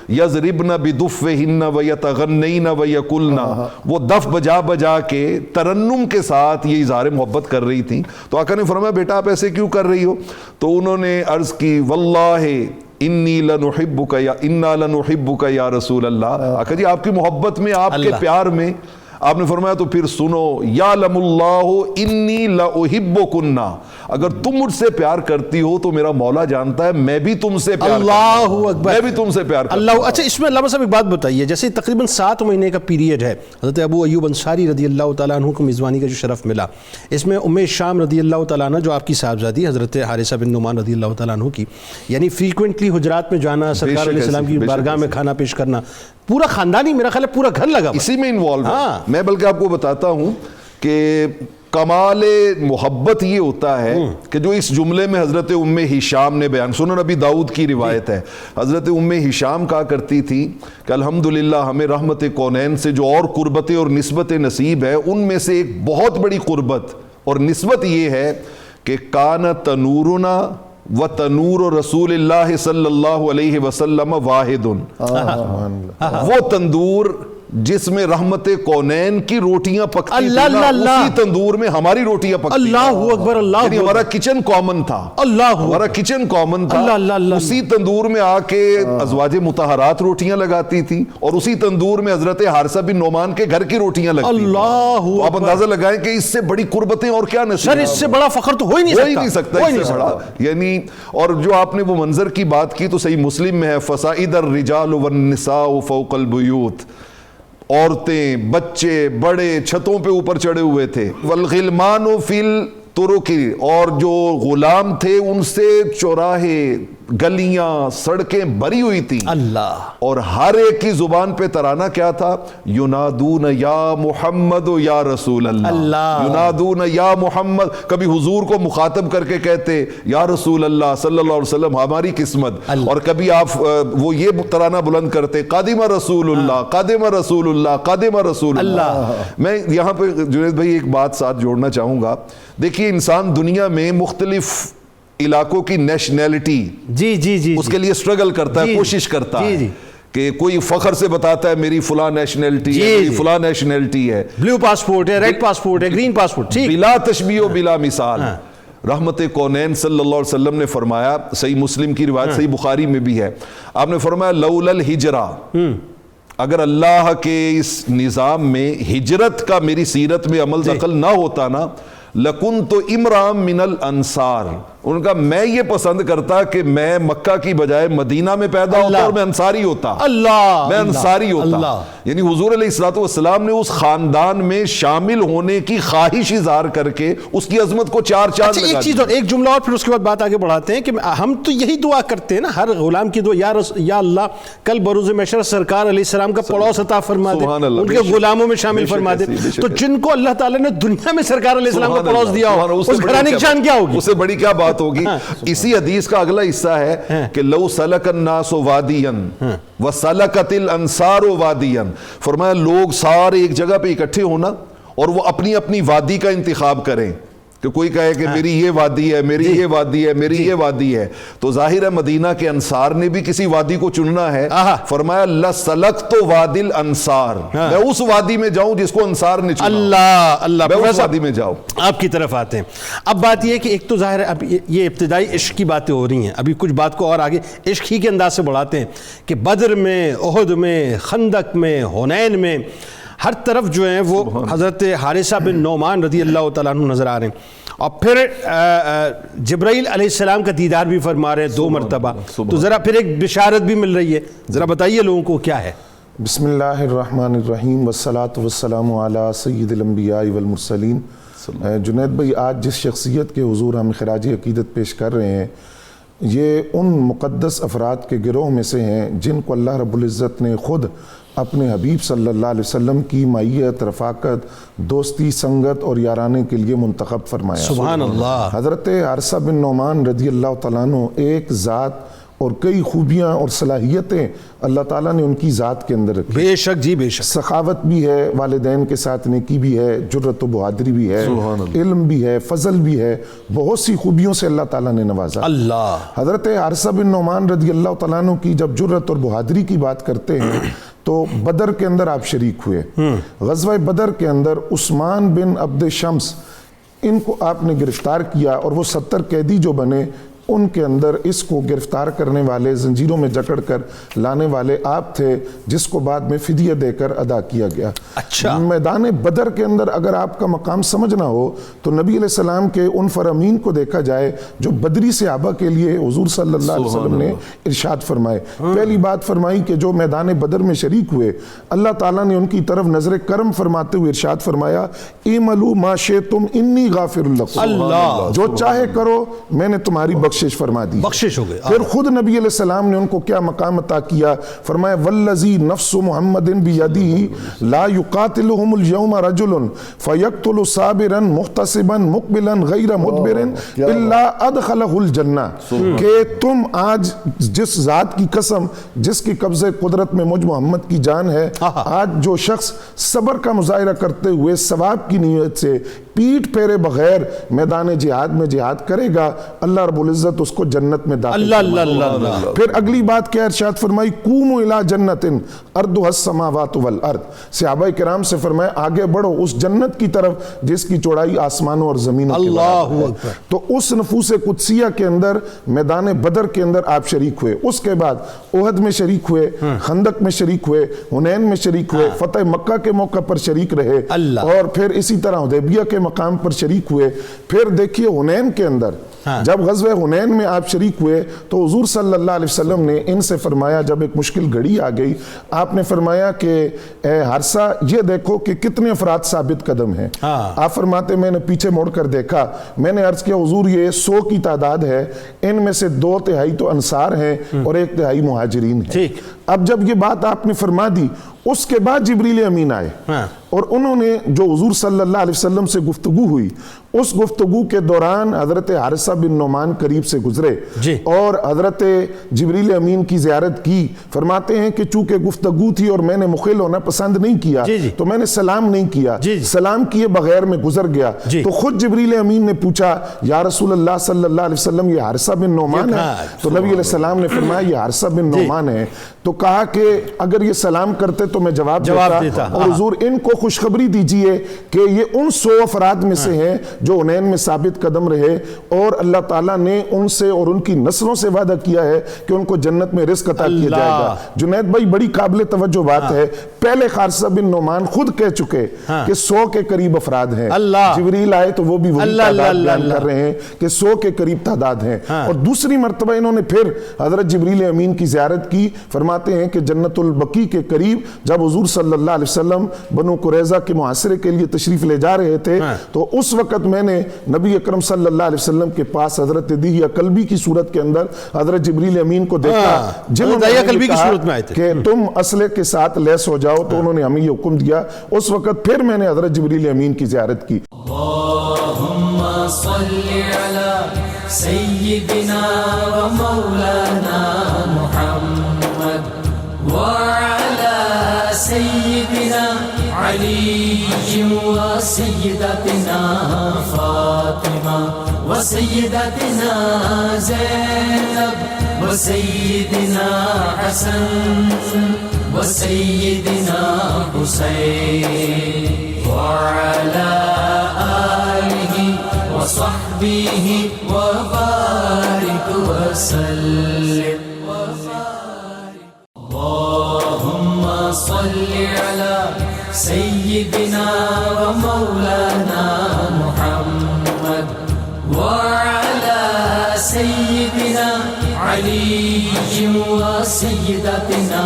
یضربن بدفہن ویتغنین ویقلن، وہ دف بجا بجا کے ترنم کے ساتھ یہ اظہار محبت کر رہی تھیں، تو آقا نے فرمایا بیٹا آپ ایسے کیوں کر رہی ہو؟ تو انہوں نے عرض کی واللہ انی لنحبک یا انا لنحبک یا رسول اللہ، آقا جی آپ کی محبت میں، آپ کے پیار میں، آپ نے فرمایا تو پھر سنو، یعلم اللہ انی لأحبکن، اگر تم مجھ سے پیار کرتی ہو تو میرا مولا جانتا ہے میں بھی تم سے پیار کرتا ہوں، اللہ اکبر، میں بھی تم سے پیار کرتا ہوں۔
اچھا، اس میں علامہ صاحب ایک بات بتائیے، جیسے تقریباً 7 مہینے کا پیریڈ ہے، حضرت ابو ایوب انصاری رضی اللہ تعالیٰ عنہ کو میزبانی کا جو شرف ملا، اس میں ام شام رضی اللہ تعالیٰ عنہ جو آپ کی صاحبزادی حضرت حارثہ بن نعمان رضی اللہ تعالیٰ عنہ کی، یعنی فریکوینٹلی حجرات میں جانا، سرکار علیہ السلام کی بارگاہ میں کھانا پیش کرنا، پورا خاندانی، میرا خیال ہے پورا گھر لگا
اسی میں انوالو ہے۔ میں بلکہ آپ کو بتاتا ہوں کہ کمال محبت یہ ہوتا ہے کہ جو اس جملے میں حضرت ام ہشام نے بیان، سنن نبی داؤد کی روایت ہے، حضرت ام ہشام کہا کرتی تھی کہ الحمدللہ ہمیں رحمت کونین سے جو اور قربتیں اور نسبت نصیب ہے، ان میں سے ایک بہت بڑی قربت اور نسبت یہ ہے کہ کان تنورنا و تنور رسول اللہ صلی اللہ علیہ وسلم واحد، وہ تندور جس میں رحمت کونین کی روٹیاں پکتی
اللہ
تھی نا،
اللہ
اسی تندور میں ہماری روٹیاں پکتی تھیں۔
اللہ اکبر، اللہ
یعنی ہمارا کچن کامن تھا، ہمارا کچن کامن تھا، اسی تندور میں آ کے ازواج مطہرات روٹیاں لگاتی تھی، اور اسی تندور میں حضرت حارثہ بن نعمان کے گھر کی روٹیاں لگتی تھیں۔
اللہ
آپ اندازہ لگائیں کہ اس سے بڑی قربتیں اور کیا نصیب
سر، اس سے بڑا فخر تو ہو ہی نہیں سکتا
اس سے بڑا، یعنی اور جو آپ نے وہ منظر کی بات کی تو صحیح مسلم میں ہے، فصائد الرجال والنساء فوق البیوت، عورتیں بچے بڑے چھتوں پہ اوپر چڑھے ہوئے تھے، والغلمان فی الطرق، اور جو غلام تھے ان سے چوراہے گلیاں سڑکیں بھری ہوئی تھی،
اللہ،
اور ہر ایک کی زبان پہ ترانہ کیا تھا؟ ینادون یا محمد و یا رسول اللہ، ینادون یا محمد، کبھی حضور کو مخاطب کر کے کہتے یا رسول اللہ صلی اللہ علیہ وسلم ہماری قسمت، اور کبھی آپ وہ یہ ترانہ بلند کرتے قادم رسول اللہ، قادم رسول اللہ، قادم رسول اللہ۔ میں یہاں پہ جنید بھائی ایک بات ساتھ جوڑنا چاہوں گا، دیکھیے انسان دنیا میں مختلف علاقوں کی نیشنلٹی
جی
اس کے لیے سٹرگل کرتا ہے، کوشش کرتا ہے کہ کوئی فخر سے بتاتا ہے میری فلاں نیشنلٹی ہے، میری فلاں نیشنلٹی ہے،
بلیو پاسپورٹ ہے، ریڈ پاسپورٹ ہے، گرین پاسپورٹ،
بلا تشبیہ و بلا مثال۔ رحمت کونین صلی اللہ علیہ وسلم نے فرمایا، صحیح مسلم کی روایت صحیح بخاری میں بھی ہے، آپ نے فرمایا لولا الہجرہ، اگر اللہ کے اس نظام میں ہجرت کا میری سیرت میں عمل دخل نہ ہوتا نا، لَكُنْتُ اِمْرَامْ مِنَ الْأَنصَارِ، ان کا میں یہ پسند کرتا کہ میں مکہ کی بجائے مدینہ میں پیدا ہوتا اور میں انصاری ہوتا، میں انصاری ہوتا۔ یعنی حضور علیہ السلام نے اس خاندان میں شامل ہونے کی خواہش اظہار کر کے اس کی عظمت کو چار چاند لگا دی۔
ایک چیز اور ایک جملہ اور پھر اس کے بعد بات آگے بڑھاتے ہیں کہ ہم تو یہی دعا کرتے ہیں نا، ہر غلام کی دعا، یا اللہ کل بروز محشر سرکار علیہ السلام کا پڑوس عطا فرما دے، ان کے غلاموں میں شامل فرما دے۔ تو جن کو اللہ تعالیٰ نے دنیا میں سرکار علیہ السلام کا پڑوس دیا ہو، اس گھرانے کی شان کیا ہوگی؟
اس سے بڑی کیا بات ہوگی؟ اسی حدیث کا اگلا حصہ ہے کہ لو سلک الناس وادیا وسلکت الانصار وادیا، فرمایا لوگ سارے ایک جگہ پہ اکٹھے ہونا اور وہ اپنی اپنی وادی کا انتخاب کریں، کہ کوئی کہے کہ میری یہ وادی ہے، میری یہ وادی ہے، میری یہ وادی ہے، تو ظاہر ہے مدینہ کے انصار نے بھی کسی وادی کو چننا ہے، فرمایا لَسَلَقْتُ وَادِ الْأَنصار، میں اس وادی میں جاؤں جس کو انصار نے چنا،
اللہ
میں اس وادی میں جاؤں۔
آپ کی طرف آتے ہیں، اب بات یہ ہے کہ ایک تو ظاہر ہے اب یہ ابتدائی عشق کی باتیں ہو رہی ہیں، ابھی کچھ بات کو اور آگے عشق ہی کے انداز سے بڑھاتے ہیں کہ بدر میں، احد میں، خندق میں، حنین میں، ہر طرف جو ہیں وہ حضرت حارثہ بن نعمان رضی اللہ تعالیٰ عنہ نظر آ رہے ہیں، اور پھر جبرائیل علیہ السلام کا دیدار بھی فرما رہے ہیں 2 مرتبہ، تو ذرا پھر ایک بشارت بھی مل رہی ہے، ذرا بتائیے لوگوں کو کیا ہے۔
بسم اللہ الرحمن الرحیم، والصلاة والسلام علی سید الانبیاء والمرسلین۔ جنید بھائی، آج جس شخصیت کے حضور ہم خراج عقیدت پیش کر رہے ہیں، یہ ان مقدس افراد کے گروہ میں سے ہیں جن کو اللہ رب العزت نے خود اپنے حبیب صلی اللہ علیہ وسلم کی معیت، رفاقت، دوستی، سنگت اور یارانے کے لیے منتخب فرمایا۔
سبحان اللہ۔
حضرت حارثہ بن نعمان رضی اللہ تعالیٰ عنہ ایک ذات اور کئی خوبیاں اور صلاحیتیں اللہ تعالیٰ نے ان کی ذات کے اندر رکھی۔
بے شک جی، بے شک۔
سخاوت بھی ہے، والدین کے ساتھ نیکی بھی ہے، جرت و بہادری بھی ہے، علم بھی ہے، فضل بھی ہے، بہت سی خوبیوں سے اللہ تعالیٰ نے نوازا۔
اللہ۔
حضرت حارثہ بن نعمان رضی اللہ تعالیٰ عنہ کی جب جرت اور بہادری کی بات کرتے ہیں تو بدر کے اندر آپ شریک ہوئے۔ غزوہ بدر کے اندر عثمان بن عبد شمس، ان کو آپ نے گرفتار کیا اور وہ 70 قیدی جو بنے، ان کے اندر اس کو گرفتار کرنے والے، زنجیروں میں جکڑ کر لانے والے آپ تھے، جس کو بعد میں فدیہ دے کر ادا کیا گیا۔
اچھا۔
میدان بدر کے اندر اگر آپ کا مقام سمجھنا ہو تو نبی علیہ السلام کے ان فرامین کو دیکھا جائے جو بدری صحابہ کے لیے حضور صلی اللہ علیہ وسلم نے ارشاد فرمائے۔ پہلی بات فرمائی کہ جو میدان بدر میں شریک ہوئے، اللہ تعالیٰ نے ان کی طرف نظر کرم فرماتے ہوئے ارشاد فرمایا، اعملوا ما شئتم انی غافر لکم،
اللہ،
جو چاہے کرو میں نے تمہاری بخشش فرما دی۔
بخشش ہو گئے۔
پھر خود نبی علیہ السلام نے ان کو کیا مقام عطا کیا، فرمایا والذی نفس محمد بیدہ لا یقاتلہم اليوم رجل فیقتل صابرا محتسبا مقبلا غیر مدبر الا ادخلہ الجنہ، کہ تم آج جس ذات کی قسم جس کی قبضہ قدرت میں مجھ محمد کی جان ہے، آج جو شخص صبر کا مظاہرہ کرتے ہوئے ثواب کی نیت سے پیٹ پھیرے بغیر میدان جہاد میں جہاد کرے گا اللہ رب العزت اس کو جنت میں داخل
اللہ
پھر اگلی بات کیا ارشاد فرمائی قوموا الی جنت ارضها السماوات والارض صحابہ کرام سے فرمایا آگے بڑھو اس جنت کی طرف جس کی چوڑائی آسمانوں اور زمینوں کے برابر ہے. تو اس نفوس قدسیہ کے اندر میدان بدر کے اندر آپ شریک ہوئے. اس کے بعد احد میں شریک ہوئے, خندق میں شریک ہوئے, حنین میں شریک ہوئے, فتح مکہ کے موقع پر شریک رہے, اور پھر اسی طرح حدیبیہ کے مقام پر شریک ہوئے. پھر دیکھیے حنین کے اندر جب غزوہ حنین میں آپ شریک ہوئے تو حضور صلی اللہ علیہ وسلم نے ان سے فرمایا, جب ایک مشکل گھڑی آ گئی آپ نے فرمایا کہ اے حارثہ یہ دیکھو کہ کتنے افراد ثابت قدم ہیں. آپ فرماتے میں نے پیچھے موڑ کر دیکھا, میں نے عرض کیا حضور یہ 100 کی تعداد ہے, ان میں سے 2/3 تو انصار ہیں اور 1/3 مہاجرین ہیں. اب جب یہ بات آپ نے فرما دی اس کے بعد جبریل امین آئے اور انہوں نے جو حضور صلی اللہ علیہ وسلم سے گفتگو ہوئی اس گفتگو کے دوران حضرت حارثہ بن نعمان قریب سے گزرے اور حضرت جبریل امین کی زیارت کی. فرماتے ہیں کہ چونکہ گفتگو تھی اور میں نے مخل ہونا پسند نہیں کیا تو میں نے سلام نہیں کیا, سلام کیے بغیر میں گزر گیا. تو خود جبریل امین نے پوچھا یا رسول اللہ صلی اللہ علیہ وسلم یہ حارثہ بن نعمان ہے؟ تو نبی علیہ السلام نے فرمایا یہ حارثہ بن نعمان ہے. تو کہا کہ اگر یہ سلام کرتے تو میں جواب دیتا اور حضور ان کو خوشخبری دیجئے کہ یہ ان 100 افراد میں سے ہیں جو حنین میں ثابت قدم رہے اور اللہ تعالیٰ نے ان سے اور ان کی نسلوں سے وعدہ کیا ہے کہ ان کو جنت میں رزق عطا کیا جائے گا. جنید بھائی بڑی قابل توجہ بات ہے, پہلے حارثہ بن نعمان خود کہہ چکے کہ 100 کے قریب افراد ہیں. جبریل آئے تو وہ بھی وہی تعداد بیان کر رہے ہیں کہ 100 کے قریب تعداد ہیں. اور دوسری مرتبہ انہوں نے پھر حضرت جبریل امین کی زیارت کی. فرماتے ہیں کہ جنت البقیع کے قریب جب حضور صلی اللہ علیہ وسلم بنو قریظہ کے محاصرے کے لیے تشریف لے جا رہے تھے تو اس وقت میں نے نبی اکرم صلی اللہ علیہ وسلم کے پاس حضرت دہیہ کلبی کی صورت کے اندر حضرت جبریل امین کو دیکھا جنہوں نے کہا کہ تم اسلحے کے ساتھ لیس ہو جاؤ, تو انہوں نے ہمیں یہ حکم دیا. اس وقت پھر میں نے حضرت جبریل امین کی زیارت کی.
اللہم صلی علی سیدنا و مولانا محمد وعلى سيدنا علي وسيدتنا فاطمة وسيدتنا زينب وسيدنا حسن وسيدنا حسين وعلى آله وصحبه وبارك وسلم. اللهم صل على سيدنا ومولانا محمد وعلى سيدنا علي وسيدتنا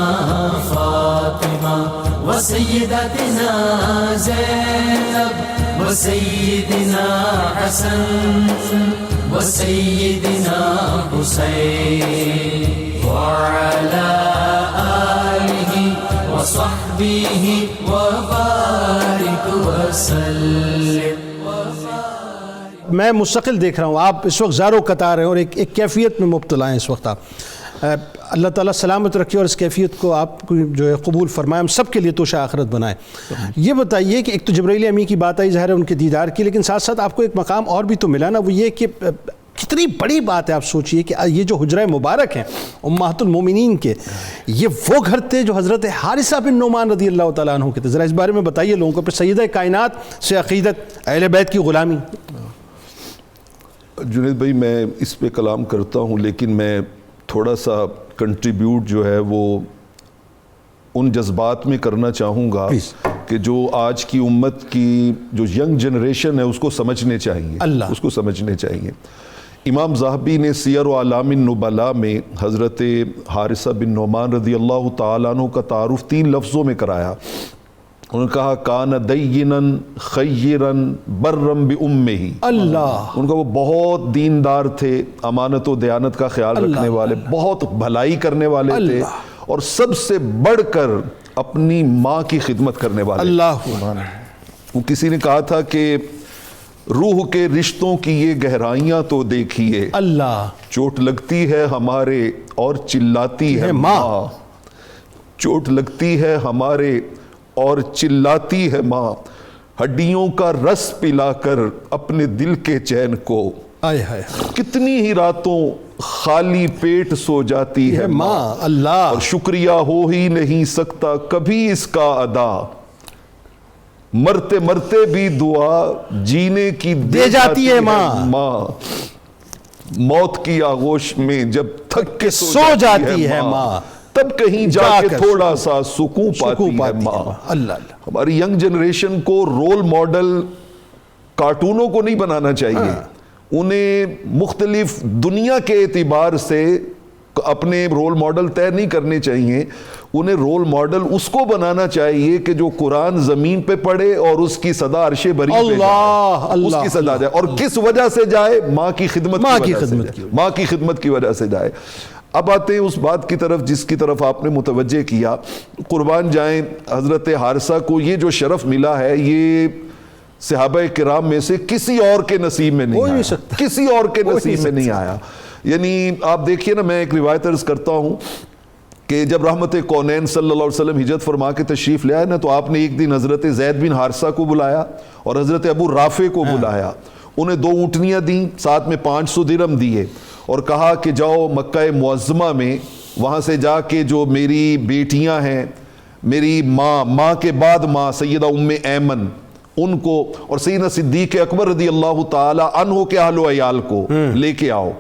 فاطمة وسيدتنا زينب وسيدنا حسن وسيدنا حسين وعلى آله وصحبه وبارك وسلم.
میں مستقل دیکھ رہا ہوں آپ اس وقت زاروں قطار ہیں اور ایک کیفیت میں مبتلا ہیں اس وقت آپ. اللہ تعالیٰ سلامت رکھے اور اس کیفیت کو آپ جو ہے قبول فرمائے, ہم سب کے لیے توشہ آخرت بنائے. یہ بتائیے کہ ایک تو جبرائیل امین کی بات آئی ظاہر ہے ان کے دیدار کی, لیکن ساتھ ساتھ آپ کو ایک مقام اور بھی تو ملا نا, وہ یہ کہ کتنی بڑی بات ہے. آپ سوچئے کہ یہ جو حجرہ مبارک ہیں امہات المومنین کے, یہ وہ گھر تھے جو حضرت حارثہ بن نعمان رضی اللہ تعالیٰ عنہ کے تھے. ذرا اس بارے میں بتائیے لوگوں کو. پھر سیدہ کائنات سے عقیدت, اہل بیت کی غلامی.
جنید بھائی میں اس پہ کلام کرتا ہوں, لیکن میں تھوڑا سا کنٹریبیوٹ جو ہے وہ ان جذبات میں کرنا چاہوں گا کہ جو آج کی امت کی جو ینگ جنریشن ہے اس کو سمجھنے چاہیے, اس کو سمجھنے چاہیے. امام ذہبی نے سیر و اعلام النبلاء میں حضرت حارثہ بن نعمان رضی اللہ تعالیٰ عنہ کا تعارف 3 لفظوں میں کرایا. انہوں نے کہا کان دینن خیرن برم بامہ. اللہ, ان کا وہ بہت دیندار تھے, امانت و دیانت کا خیال رکھنے والے, بہت بھلائی کرنے والے تھے, اور سب سے بڑھ کر اپنی ماں کی خدمت کرنے والے. اللہ, وہ کسی نے کہا تھا کہ روح کے رشتوں کی یہ گہرائیاں تو دیکھیے, اللہ چوٹ لگتی ہے ہمارے اور چلاتی ہے ماں, چوٹ لگتی ہے ہمارے اور چلاتی ہے ماں, ہڈیوں کا رس پلا کر اپنے دل کے چین کو،
آئے ہائے
کتنی ہی راتوں خالی پیٹ سو جاتی ہے
ماں اللہ،
اور شکریہ ہو ہی نہیں سکتا کبھی اس کا ادا، مرتے مرتے بھی دعا جینے کی
دے جاتی ہے ماں،
موت کی آغوش میں جب تھک کے
سو جاتی ہے ماں،
تب کہیں جا کے تھوڑا سا سکون پاتی ہے ماں۔
اللہ اللہ،
ہماری ینگ جنریشن کو رول ماڈل کارٹونوں کو نہیں بنانا چاہیے، انہیں مختلف دنیا کے اعتبار سے اپنے رول ماڈل طے نہیں کرنے چاہیے، انہیں رول ماڈل اس کو بنانا چاہیے کہ جو قرآن زمین پہ پڑھے اور اس کی صدا عرش بری پہ جائے، اس کی صدا جائے، اور کس وجہ سے جائے؟ ماں کی خدمت کی وجہ سے جائے۔ اب آتے ہیں اس بات کی طرف جس کی طرف آپ نے متوجہ کیا، قربان جائیں حضرت حارثہ کو یہ جو شرف ملا ہے یہ صحابہ کرام میں سے کسی اور کے نصیب میں نہیں آیا، کسی اور کے نصیب میں نہیں آیا۔ یعنی آپ دیکھیے نا، میں ایک روایت عرض کرتا ہوں کہ جب رحمت کونین صلی اللہ علیہ وسلم ہجرت فرما کے تشریف لے آئے نا، تو آپ نے ایک دن حضرت زید بن حارثہ کو بلایا اور حضرت ابو رافع کو بلایا، انہیں 2 اونٹنیاں دیں، ساتھ میں 500 درہم دیے اور کہا کہ جاؤ مکہ معظمہ میں، وہاں سے جا کے جو میری بیٹیاں ہیں، میری ماں کے بعد ماں سیدہ ام ایمن، ان کو اور سیدنا صدیق اکبر رضی اللہ تعالی عنہ کے اہل و عیال کو لے کے آؤ۔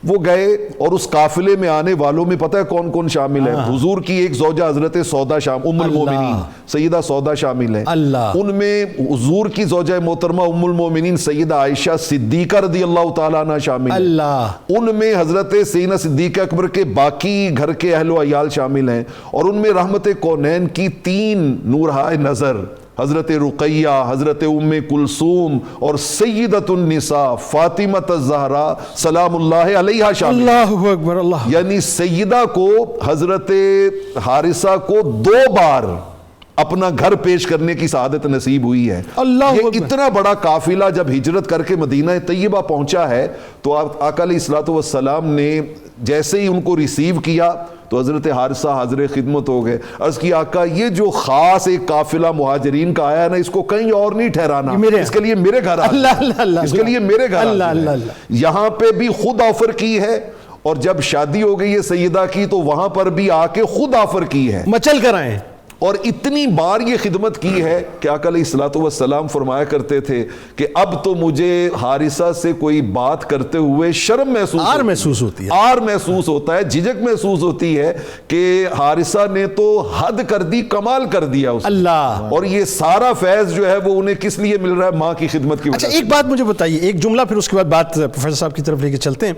وہ گئے اور اس قافلے میں آنے والوں میں پتہ ہے کون کون شامل ہے؟ حضور کی ایک زوجہ حضرت سودا ام المومنین سیدہ سودا شامل ہے، ان میں حضور کی زوجہ محترمہ ام المومنین سیدہ عائشہ صدیقہ رضی اللہ تعالیٰ عنہ شامل ہے، ان میں حضرت سیدنا صدیق اکبر کے باقی گھر کے اہل و عیال شامل ہیں، اور ان میں رحمت کونین کی 3 نورہائے نظر حضرت رقیہ، حضرت ام کلثوم اور سیدۃ النساء فاطمہ الزہرا سلام اللہ علیہا شامل۔ اللہ اکبر، اللہ، یعنی سیدہ کو حضرت حارثہ کو 2 بار اپنا گھر پیش کرنے کی سعادت نصیب ہوئی ہے۔ یہ اتنا بڑا قافلہ جب ہجرت کر کے مدینہ طیبہ پہنچا ہے تو آقا علیہ الصلوۃ والسلام نے جیسے ہی ان کو ریسیو کیا تو حضرت حارثہ حاضر خدمت ہو گئے، عرض کی آقا یہ جو خاص ایک قافلہ مہاجرین کا آیا ہے نا، اس کو کہیں اور نہیں ٹھہرانا، اس کے لیے میرے گھر آنا، اس کے لیے میرے گھر آنا۔ یہاں پہ بھی خود آفر کی ہے، اور جب شادی ہو گئی ہے سیدہ کی تو وہاں پر بھی آ کے خود آفر کی ہے، مچل کر آئے، اور اتنی بار یہ خدمت کی ہے کہ آقا علیہ الصلوۃ والسلام فرمایا کرتے تھے کہ اب تو مجھے حارثہ سے کوئی بات کرتے ہوئے شرم محسوس ہوتا ہے، جھجک محسوس ہوتی ہے کہ حارثہ نے تو حد کر دی، کمال کر دیا اس اللہ، اور یہ سارا فیض جو ہے وہ انہیں کس لیے مل رہا ہے؟ ماں کی خدمت کی وجہ سے۔
اچھا ایک بات مجھے بتائیے، ایک جملہ پھر اس کے بعد بات پروفیسر صاحب کی طرف لے کے چلتے ہیں۔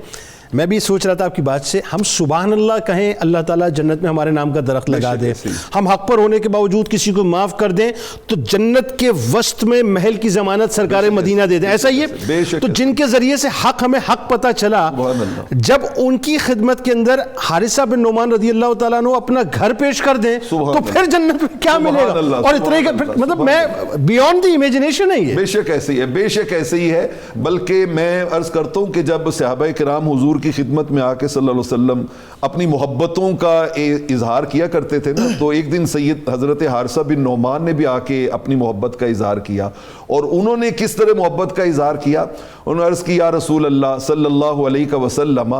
میں بھی سوچ رہا تھا آپ کی بات سے، ہم سبحان اللہ کہیں، اللہ تعالیٰ جنت میں ہمارے نام کا درخت لگا دے، ہم حق پر ہونے کے باوجود کسی کو معاف کر دیں تو جنت کے وسط میں محل کی ضمانت سرکار مدینہ دے دیں، ایسا یہ تو جن کے ذریعے سے ہمیں حق پتہ چلا، جب ان کی خدمت کے اندر حارثہ بن نعمان رضی اللہ تعالیٰ عنہ اپنا گھر پیش کر دیں تو پھر جنت میں کیا ملے گا؟ اور اتنے مطلب میں بیونڈ دی امیجنیشن ہے یہ۔
بے شک ایسی ہے، بے شک ایسی ہی ہے، بلکہ میں عرض کرتا ہوں کہ جب صحابہ کرام حضور کی خدمت میں آ کے صلی اللہ علیہ وسلم اپنی محبتوں کا اظہار کیا کرتے تھے نا، تو ایک دن سید حضرت حارثہ بن نعمان نے بھی آ کے اپنی محبت کا اظہار کیا، اور انہوں نے کس طرح محبت کا اظہار کیا؟ انہوں نے عرض کی یا رسول اللہ صلی اللہ علیہ وسلم،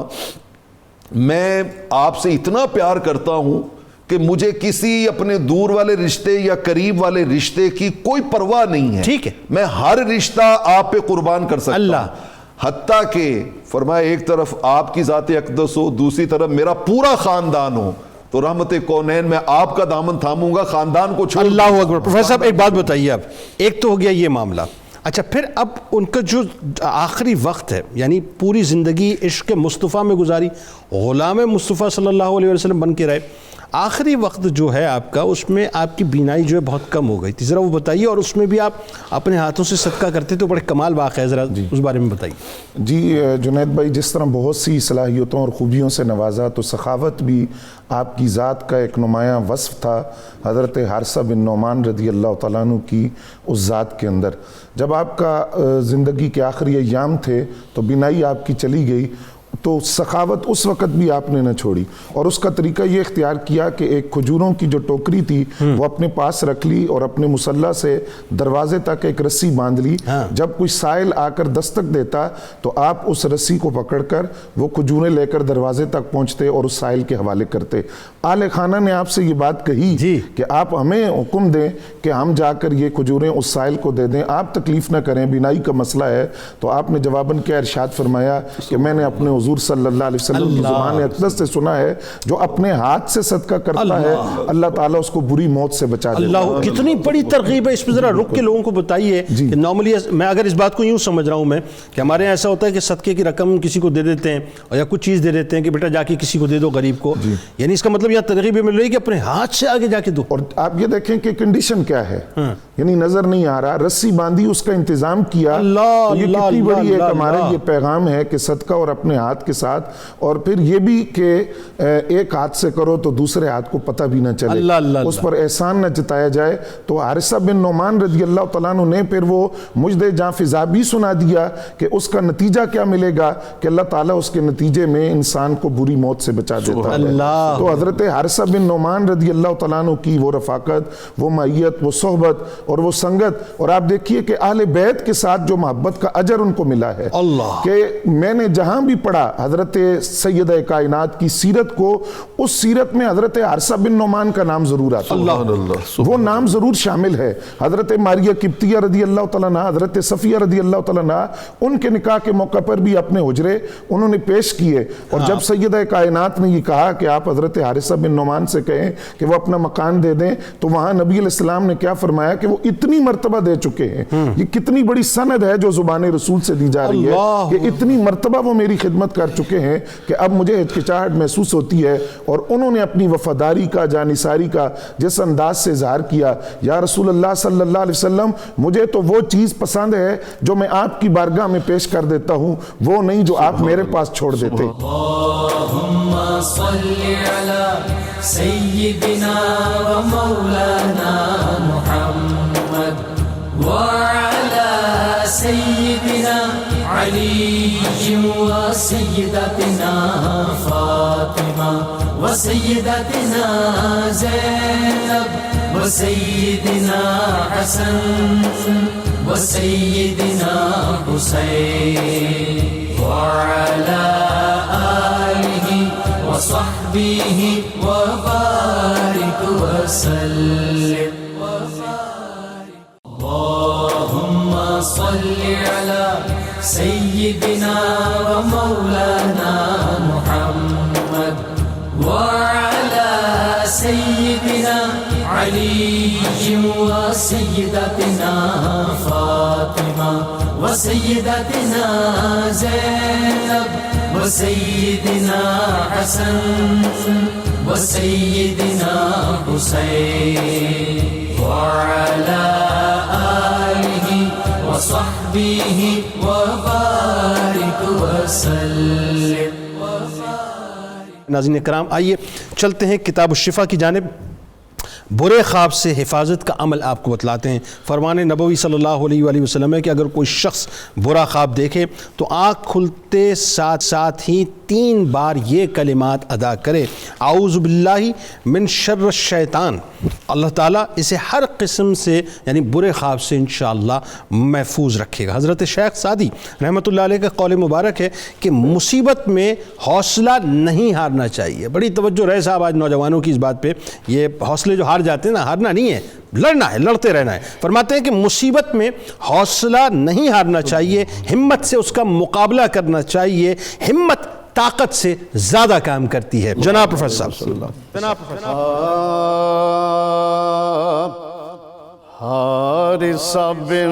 میں آپ سے اتنا پیار کرتا ہوں کہ مجھے کسی اپنے دور والے رشتے یا قریب والے رشتے کی کوئی پرواہ نہیں ہے، ٹھیک ہے، میں ہر رشتہ آپ پہ قربان کر سکتا ہوں، حتیٰ کہ فرمایا ایک طرف آپ کی ذات اقدس ہو، دوسری طرف میرا پورا خاندان ہو، تو رحمت کونین میں آپ کا دامن تھاموں گا، خاندان کو چھوڑ۔
اللہ اکبر۔ پروفیسر صاحب ایک بات بتائیے، اب ایک تو ہو گیا یہ معاملہ، اچھا پھر اب ان کا جو آخری وقت ہے، یعنی پوری زندگی عشق مصطفیٰ میں گزاری، غلام مصطفیٰ صلی اللہ علیہ وسلم بن کے رہے، آخری وقت جو ہے آپ کا، اس میں آپ کی بینائی جو ہے بہت کم ہو گئی تھی، ذرا وہ بتائیے، اور اس میں بھی آپ اپنے ہاتھوں سے صدقہ کرتے تو بڑے کمال واقع ہے، ذرا اس بارے میں بتائیے۔
جی جنید بھائی، جس طرح بہت سی صلاحیتوں اور خوبیوں سے نوازا، تو سخاوت بھی آپ کی ذات کا ایک نمایاں وصف تھا حضرت حارثہ بن نعمان رضی اللہ تعالیٰ عنہ کی اس ذات کے اندر۔ جب آپ کا زندگی کے آخری ایام تھے تو بینائی آپ کی چلی گئی، تو سخاوت اس وقت بھی آپ نے نہ چھوڑی، اور اس کا طریقہ یہ اختیار کیا کہ ایک کھجوروں کی جو ٹوکری تھی وہ اپنے پاس رکھ لی اور اپنے مصلی سے دروازے تک ایک رسی باندھ لی، جب کوئی سائل آ کر دستک دیتا تو آپ اس رسی کو پکڑ کر وہ کھجوریں لے کر دروازے تک پہنچتے اور اس سائل کے حوالے کرتے۔ آل خانہ نے آپ سے یہ بات کہی کہ آپ ہمیں حکم دیں کہ ہم جا کر یہ کھجوریں اس سائل کو دے دیں، آپ تکلیف نہ کریں، بینائی کا مسئلہ ہے۔ تو آپ نے جواباً کیا ارشاد فرمایا کہ میں نے اپنے حضور صلی اللہ علیہ وسلم کی زبان اقدس سے سنا ہے جو اپنے ہاتھ سے صدقہ کرتا ہے اللہ تعالیٰ اس کو بری موت سے بچا دیتا ہے۔
اللہ، کتنی بڑی ترغیب ہے، اس پہ ذرا رک کے لوگوں کو بتائیے کہ نارملی میں اگر اس بات کو یوں سمجھ رہا ہوں میں کہ ہمارے یہاں ایسا ہوتا ہے کہ صدقے کی رقم کسی کو دے دیتے ہیں اور یا کچھ چیز دے دیتے ہیں کہ بیٹا جا کے کسی کو دے دو غریب کو، یعنی اس کا مطلب یہاں ترغیب یہ مل رہی ہے کہ اپنے ہاتھ سے آگے جا کے دو۔
اور آپ یہ دیکھیں کہ کنڈیشن کیا ہے، یعنی نظر نہیں آ رہا، رسی باندھی، اس کا انتظام کیا، تو یہ کتنی بڑی ایک ہمارے یہ پیغام ہے کہ صدقہ اور اپنے ہاتھ کے ساتھ، اور پھر یہ بھی کہ ایک ہاتھ سے کرو تو دوسرے ہاتھ کو پتہ بھی نہ چلے، اس پر احسان نہ جتایا جائے۔ تو حارثہ بن نعمان رضی اللہ تعالیٰ عنہ نے پھر وہ مجد جاں فضا بھی سنا دیا کہ اس کا نتیجہ کیا ملے گا، کہ اللہ تعالیٰ اس کے نتیجے میں انسان کو بری موت سے بچا دیتا ہے۔ تو حضرت حارثہ بن نعمان رضی اللہ تعالیٰ عنہ کی وہ رفاقت، وہ معیت، وہ صحبت اور وہ سنگت، اور آپ دیکھیے کہ اہل بیت کے ساتھ جو محبت کا اجر ان کو ملا ہے، کہ میں نے جہاں بھی پڑھا حضرت سیدہ کائنات کی سیرت کو، اس سیرت میں حضرت حارثہ بن نعمان کا نام ضرور آتا ہے، وہ نام ضرور شامل ہے۔ حضرت ماریہ قبطیہ رضی اللہ تعالیٰ عنہ، حضرت صفیہ رضی اللہ تعالیٰ عنہ، ان کے نکاح کے موقع پر بھی اپنے حجرے انہوں نے پیش کیے، اور جب سیدہ کائنات نے یہ کہا کہ آپ حضرت حارثہ بن نعمان سے کہیں کہ وہ اپنا مکان دے دیں، تو وہاں نبی علیہ السلام نے کیا فرمایا کہ وہ اتنی مرتبہ دے چکے ہیں۔ یہ کتنی بڑی سند ہے جو زبان رسول سے دی جا رہی ہے کہ اتنی مرتبہ وہ میری خدمت کر چکے ہیں کہ اب مجھے ہچکچاہٹ محسوس ہوتی ہے۔ اور انہوں نے اپنی وفاداری کا، جانثاری کا جس انداز سے اظہار کیا، یا رسول اللہ صلی اللہ علیہ وسلم مجھے تو وہ چیز پسند ہے جو میں آپ کی بارگاہ میں پیش کر دیتا ہوں، وہ نہیں جو آپ میرے پاس چھوڑ دیتے۔
اللہم صلی علی سیدنا و مولانا محمد وعلی سیدنا علی و سیدتنا فاطمہ و سیدتنا زینب و سیدنا حسن و سیدنا حسین وعلی آلہ وصحبہ وبارک وسلم۔ اللہم صلی علی سیدنا و مولانا محمد وعلی سیدنا علی و سیدتنا فاطمہ و سیدتنا زینب و سیدنا حسن و سیدنا حسین وعلی آلہ وصحبہ وبارک وسلم۔
ناظرین اکرام، آئیے چلتے ہیں کتاب الشفا کی جانب۔ برے خواب سے حفاظت کا عمل آپ کو بتلاتے ہیں۔ فرمان نبوی صلی اللہ علیہ وآلہ وسلم ہے کہ اگر کوئی شخص برا خواب دیکھے تو آنکھ کھلتے ساتھ ہی 3 بار یہ کلمات ادا کرے، اعوذ باللہ من شر الشیطان۔ اللہ تعالیٰ اسے ہر قسم سے یعنی برے خواب سے انشاءاللہ محفوظ رکھے گا۔ حضرت شیخ سعدی رحمۃ اللہ علیہ کا قول مبارک ہے کہ مصیبت میں حوصلہ نہیں ہارنا چاہیے۔ بڑی توجہ رہے صاحب آج نوجوانوں کی اس بات پہ، یہ حوصلے جو ہار جاتے ہیں نا، ہارنا نہیں ہے، لڑنا ہے، لڑتے رہنا ہے۔ فرماتے ہیں کہ مصیبت میں حوصلہ نہیں ہارنا چاہیے، ہمت سے اس کا مقابلہ کرنا چاہیے۔ ہمت طاقت سے زیادہ کام کرتی ہے۔ جناب پروفیسر صاحب۔
حارثہ بن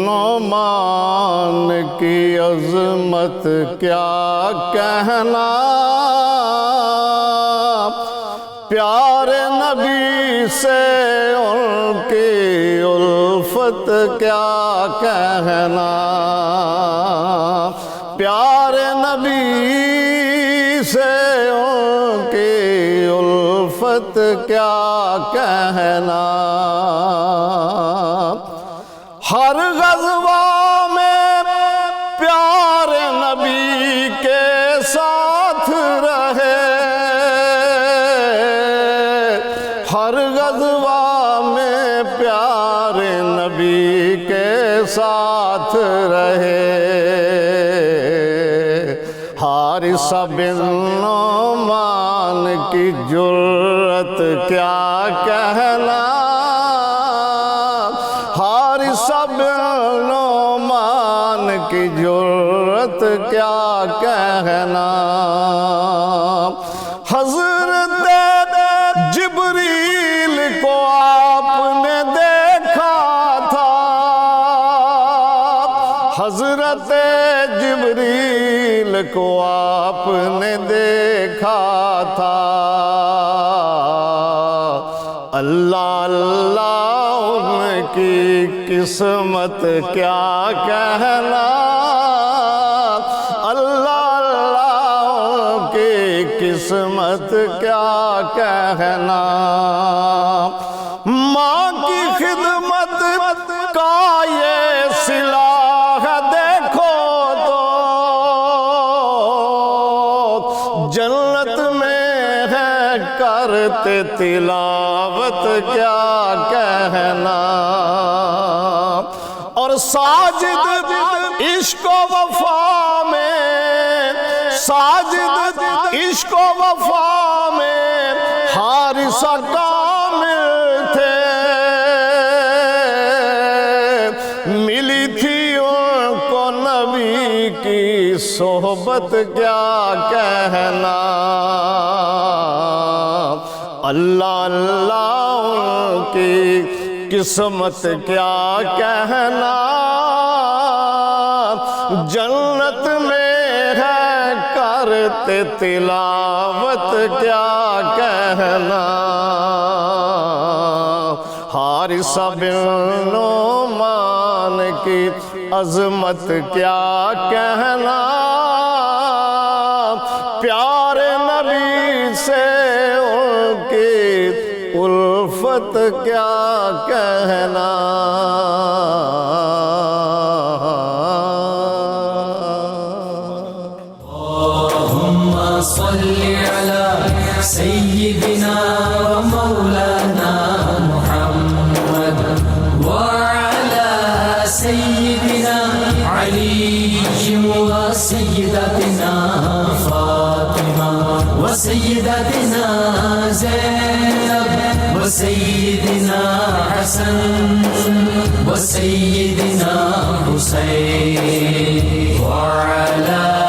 نعمان کی عظمت کیا کہنا، پیارے نبی سے ان کی الفت کیا کہنا، پیارے نبی سے ان کی الفت کیا کہنا۔ ہر غزوہ میں پیارے نبی کے رہے، ہر غزوہ میں پیارے نبی کے ساتھ رہے۔ حارثہ بن نعمان کی جرت کیا کہنا، حارثہ بن نعمان کی جرت کیا کہنا۔ حضرت جبریل کو آپ نے دیکھا تھا، حضرت جبریل کو آپ نے دیکھا تھا۔ اللہ اللہ ان کی قسمت کیا کہنا، اللہ اللہ ان کی قسمت کیا کہنا۔ ماں کی خدمت کا یہ صلہ ہے دیکھو تو، جنت میں ہے کرتے تلاوت کیا کہنا۔ اور ساجد عشق و وفا میں، ساجد عشق و وفا میں حارثہ کامل تھے، ملی تھی ان کو نبی کی صحبت کیا کہنا۔ اللہ اللہ ان کی قسمت کیا کہنا، جنت میں ہے کرتے تلاوت کیا کہنا۔ حارثہ بن نعمان کی عظمت کیا کہنا، پیارے نبی سے ان کی الفت کیا کہنا۔
اللهم صل على سيدنا ومولانا محمد وعلى سيدنا علي وسيدتنا فاطمة وسيدتنا زينب وسيدنا حسن وسيدنا حسين وعلى